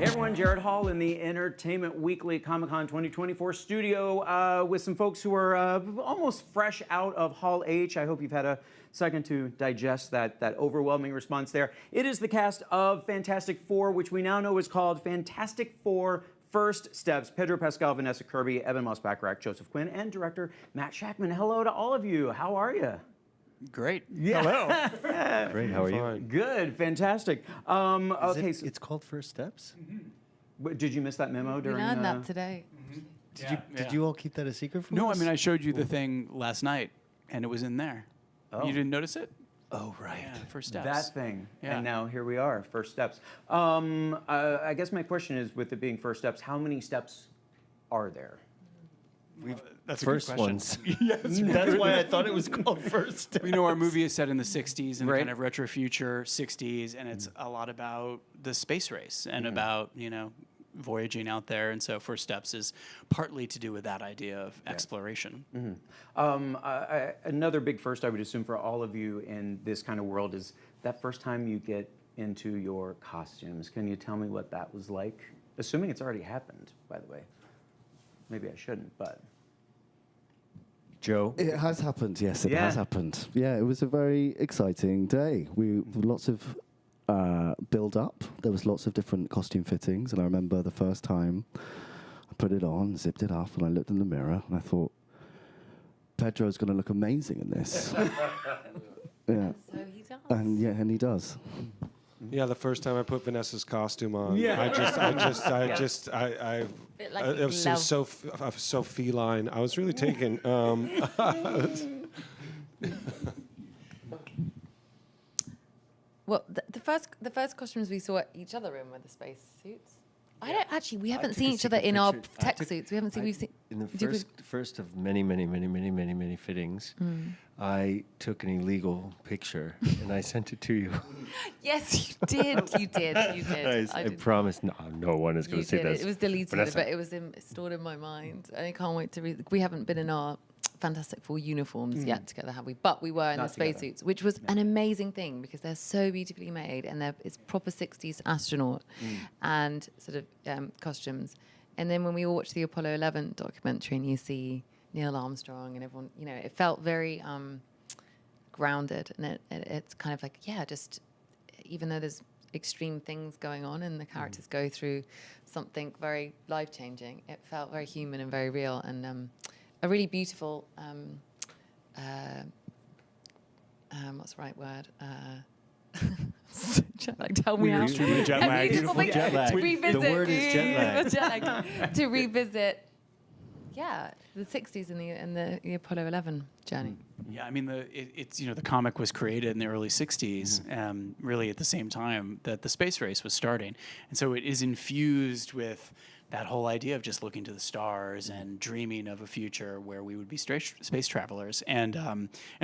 Everyone, Jared Hall in the Entertainment Weekly Comic-Con 2024 studio with some folks who are almost fresh out of Hall H. I hope you've had a second to digest that overwhelming response there. It is the cast of Fantastic Four, which we now know is called Fantastic Four First Steps. Pedro Pascal, Vanessa Kirby, Evan Moss-Bachrach, Joseph Quinn, and director Matt Shakman. Hello to all of you. How are you? Great. Yeah. Hello. Great, how are you? Good, fantastic. Okay, so It's called First Steps? did you miss that memo We during? learned that today. Did you all keep that a secret from No, I us? mean, I showed you the thing last night, and it was in there. Oh. You didn't notice it? Oh, right. Yeah, First Steps. That thing. Yeah. And now here we are, First Steps. I guess my question is, with it being First Steps, how many steps are there? That's First a good question. ones. Yes, that's why I thought it was called First Steps. You know, our movie is set in the 60s, in Right. a kind of retro future 60s, and it's a lot about the space race and about, voyaging out there. And so First Steps is partly to do with that idea of exploration. Another big first, I would assume, for all of you in this kind of world is that first time you get into your costumes. Can you tell me what that was like? Assuming it's already happened, by the way. Maybe I shouldn't, but... Joe? It has happened, yes, it Yeah. has happened. Yeah, it was a very exciting day. Lots of build up. There was lots of different costume fittings, and I remember the first time I put it on, zipped it up, and I looked in the mirror, and I thought, Pedro's going to look amazing in this. Yeah, So he does. and he does. Yeah, the first time I put Vanessa's costume on, Yeah. I Bit like it a was glove. so feline. I was really taken. Well, the first costumes we saw each other in were the space suits. I don't actually. We haven't took seen a each other secret in our picture. tech suits. We haven't seen. We've seen. In the Did we- first of many fittings, I took an illegal picture and I sent it to you. Yes, you did. You did. You did. I did. promise no one is going You to see did. this. It was deleted, Vanessa. but it was stored in my mind. I can't wait to read. We haven't been in our Fantastic Four uniforms yet together, have we? But we were in Not the spacesuits, which was an amazing thing because they're so beautifully made and it's proper 60s astronaut and sort of costumes. And then when we all watched the Apollo 11 documentary and you see Neil Armstrong and everyone, it felt very grounded. And it's kind of like, just even though there's extreme things going on and the characters go through something very life-changing, it felt very human and very real and a really beautiful what's the right word? Jet lag, tell me We're how. extremely jet A lagged. beautiful thing Jet lag. to revisit. The word is jet lag. To revisit, the 60s and the Apollo 11 journey. Yeah, I mean, it's the comic was created in the early 60s, really at the same time that the space race was starting. And so it is infused with that whole idea of just looking to the stars and dreaming of a future where we would be space travelers. And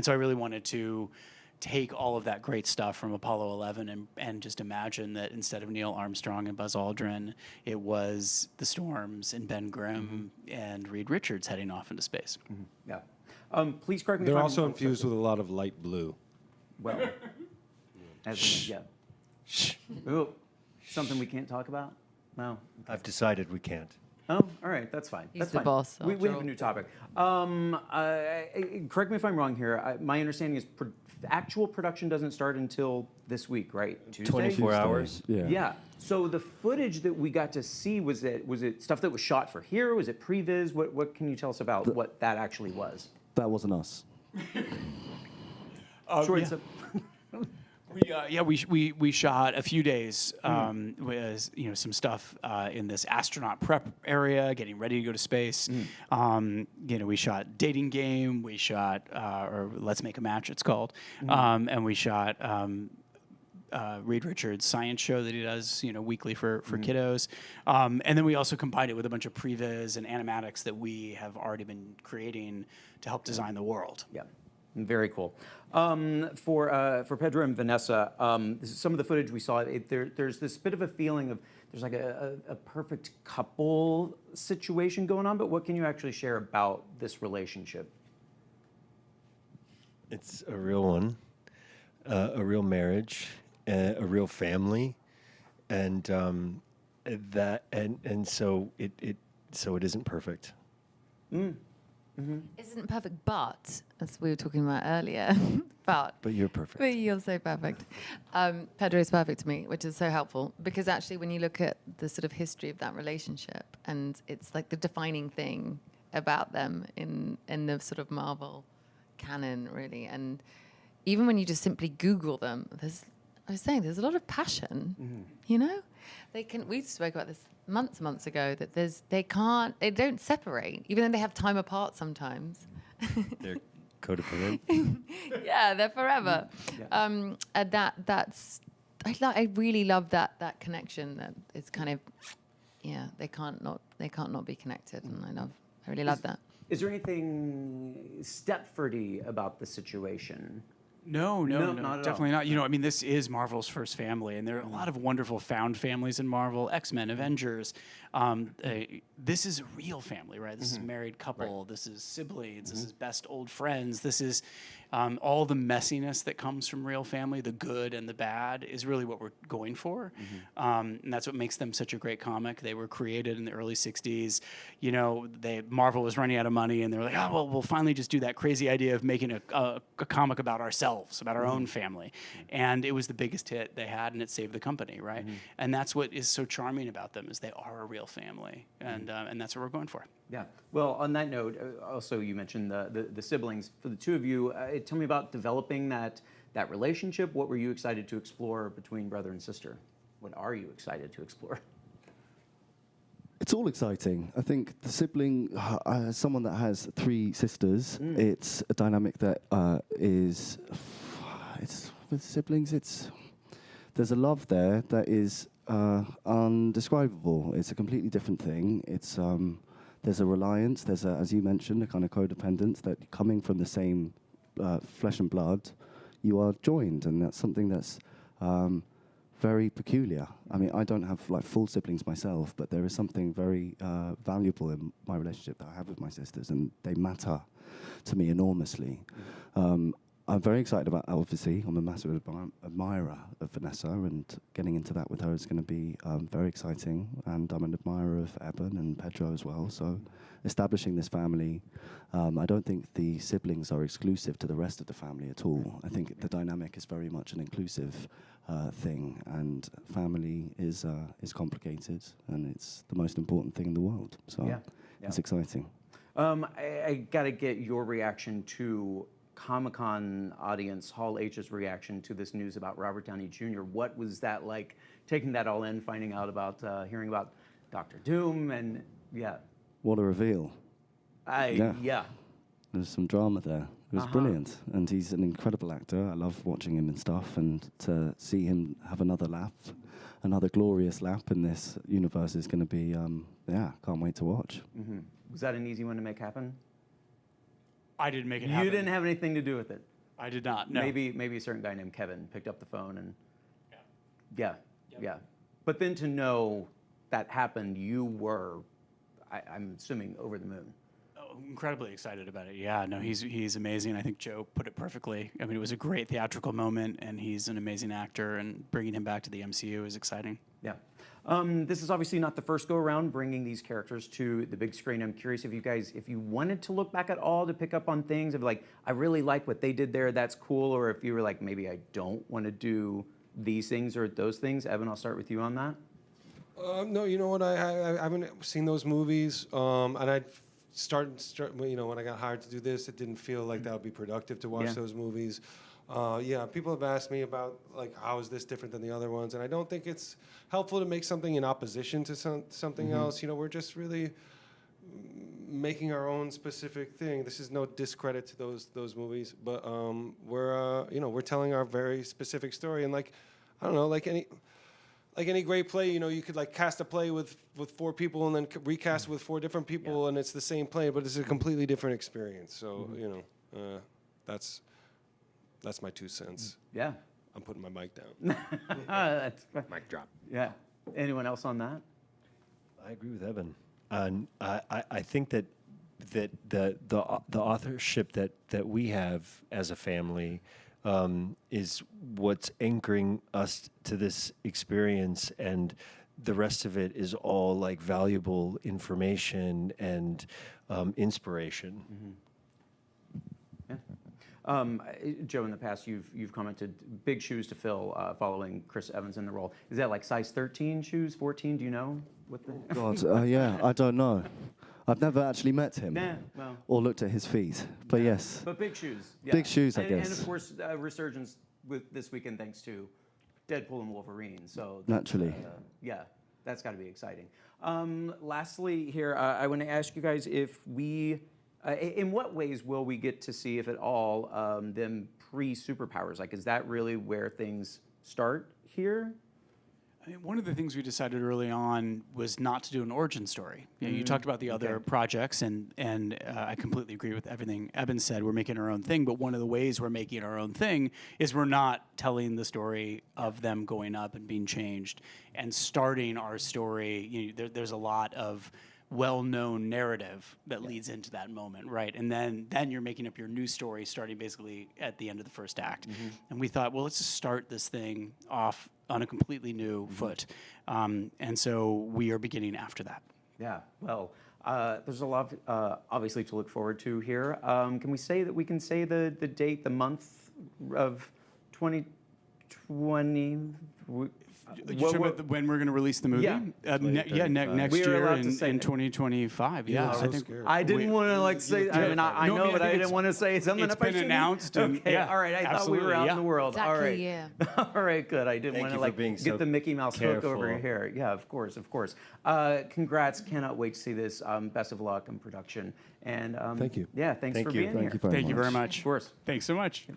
so I really wanted to take all of that great stuff from Apollo 11 and just imagine that instead of Neil Armstrong and Buzz Aldrin, it was the Storms and Ben Grimm and Reed Richards heading off into space. Yeah. Please correct me They're if I'm... also infused with a lot of light blue. Well, as in, Ooh, something we can't talk about? No. I've decided we can't. Oh, all right, that's fine. He's That's the fine. boss, We after have a all. new topic. Correct me if I'm wrong here. My understanding is actual production doesn't start until this week, right? Tuesday? 24 hours. Yeah. Yeah. So the footage that we got to see, was it stuff that was shot for here? Was it previs? What can you tell us about what that actually was? That wasn't us. Sure, yeah. it's a- We shot a few days with some stuff in this astronaut prep area, getting ready to go to space. We shot Dating Game. We shot or Let's Make a Match, it's called, and we shot Reed Richards' science show that he does weekly for kiddos, and then we also combined it with a bunch of previs and animatics that we have already been creating to help design the world. Yeah, very cool. For Pedro and Vanessa, some of the footage we saw, there's this bit of a feeling of there's like a perfect couple situation going on, but what can you actually share about this relationship? It's a real one, a real marriage, a real family, and that and so it isn't perfect. Isn't perfect, but as we were talking about earlier, but But you're perfect. But you're so perfect. Pedro is perfect to me, which is so helpful because actually, when you look at the sort of history of that relationship, and it's like the defining thing about them in the sort of Marvel canon, really. And even when you just simply Google them, there's a lot of passion. You know, we spoke about this months ago that they don't separate, even though they have time apart sometimes. They're codependent. Yeah, they're forever. Yeah. And I really love that connection. That it's kind of, yeah, they can't not be connected, and I really love that. Is there anything Stepfordy about the situation? No, No, not at definitely all. not. You know, I mean, this is Marvel's first family, and there are a lot of wonderful found families in Marvel, X-Men, Avengers. This is a real family, right? This is a married couple. This is siblings. This is best old friends. This is all the messiness that comes from real family, the good and the bad, is really what we're going for. And that's what makes them such a great comic. They were created in the early 60s. You know, Marvel was running out of money, and they were like, oh, well, we'll finally just do that crazy idea of making a comic about ourselves, about our own family. And it was the biggest hit they had, and it saved the company, right? And that's what is so charming about them, is they are a real family. And that's what we're going for. Yeah. Well, on that note, also you mentioned the siblings. For the two of you, tell me about developing that relationship. What were you excited to explore between brother and sister? What are you excited to explore? It's all exciting. I think the sibling, as someone that has 3 sisters, it's a dynamic that it's with siblings. There's a love there that is undescribable. It's a completely different thing. It's there's a reliance. There's as you mentioned, a kind of codependence that coming from the same flesh and blood, you are joined, and that's something that's very peculiar. I mean, I don't have like full siblings myself, but there is something very valuable in my relationship that I have with my sisters, and they matter to me enormously. I'm very excited about, obviously, I'm a massive admirer of Vanessa, and getting into that with her is going to be very exciting. And I'm an admirer of Eben and Pedro as well. So establishing this family, I don't think the siblings are exclusive to the rest of the family at all. I think the dynamic is very much an inclusive thing, and family is complicated, and it's the most important thing in the world. So it's exciting. I got to get your reaction to Comic-Con audience, Hall H's reaction to this news about Robert Downey Jr. What was that like, taking that all in, finding out about, hearing about Dr. Doom, and What a reveal. Yeah. There's some drama there. It was brilliant. And he's an incredible actor. I love watching him and stuff. And to see him have another lap, another glorious lap in this universe is going to be, can't wait to watch. Was that an easy one to make happen? I didn't make it happen. You didn't have anything to do with it. I did not, no. Maybe a certain guy named Kevin picked up the phone and yeah. But then to know that happened, you were, I'm assuming, over the moon. Oh, incredibly excited about it. Yeah, no, he's amazing. I think Joe put it perfectly. I mean, it was a great theatrical moment, and he's an amazing actor, and bringing him back to the MCU is exciting. Yeah. This is obviously not the first go around bringing these characters to the big screen. I'm curious if you wanted to look back at all to pick up on things of like, I really like what they did there, that's cool, or if you were like, maybe I don't want to do these things or those things. Evan, I'll start with you on that. No, you know what? I haven't seen those movies, and I start. You know, when I got hired to do this, it didn't feel like that would be productive to watch those movies. People have asked me about like how is this different than the other ones, and I don't think it's helpful to make something in opposition to something else. You know, we're just really making our own specific thing. This is no discredit to those movies, but we're telling our very specific story, and like I don't know, like any great play, you know, you could like cast a play with 4 people and then recast with 4 different people, and it's the same play, but it's a completely different experience. So you know, that's my 2 cents. Yeah. I'm putting my mic down. That's Mic drop. Yeah. Anyone else on that? I agree with Evan. And I think that the authorship that we have as a family is what's anchoring us to this experience, and the rest of it is all like valuable information and inspiration. Joe, in the past, you've commented big shoes to fill following Chris Evans in the role. Is that like size 13 shoes, 14? Do you know what the? God, yeah, I don't know. I've never actually met him Nah, well. or looked at his feet. But yes, But big shoes. Yeah. Big shoes, I And guess. of course, resurgence with this weekend thanks to Deadpool and Wolverine. So Naturally. Yeah, that's got to be exciting. Lastly, here I want to ask you guys if we, in what ways will we get to see, if at all, them pre-superpowers? Like, is that really where things start here? I mean, one of the things we decided early on was not to do an origin story. You know, you talked about the other projects, and I completely agree with everything Eben said. We're making our own thing, but one of the ways we're making our own thing is we're not telling the story of them going up and being changed and starting our story. You know, there's a lot of well-known narrative that leads into that moment, right? And then you're making up your new story starting basically at the end of the first act. And we thought, well, let's just start this thing off on a completely new foot. And so we are beginning after that. Yeah, well, there's a lot, obviously, to look forward to here. Can we say that we can say the date, the month of 2020? You talking about when we're going to release the movie? Yeah. Next We are year allowed to say in that. 2025. Yeah, so I think scared. I didn't want to say. I mean, I No, I know, mean, but I I think didn't want to say something it's if I been shouldn't. announced and- Okay, yeah, all right. I thought we were absolutely, out yeah. in the world. All right, Exactly, yeah. all right, good. I didn't Thank want you to for like being get so the Mickey Mouse hook over careful. here. Yeah, of course, of course. Congrats! Cannot wait to see this. Best of luck in production. And Thank you. Yeah, thanks Thank for you. being Thank here. you very much. Thank you very much. Of course. Thanks so much.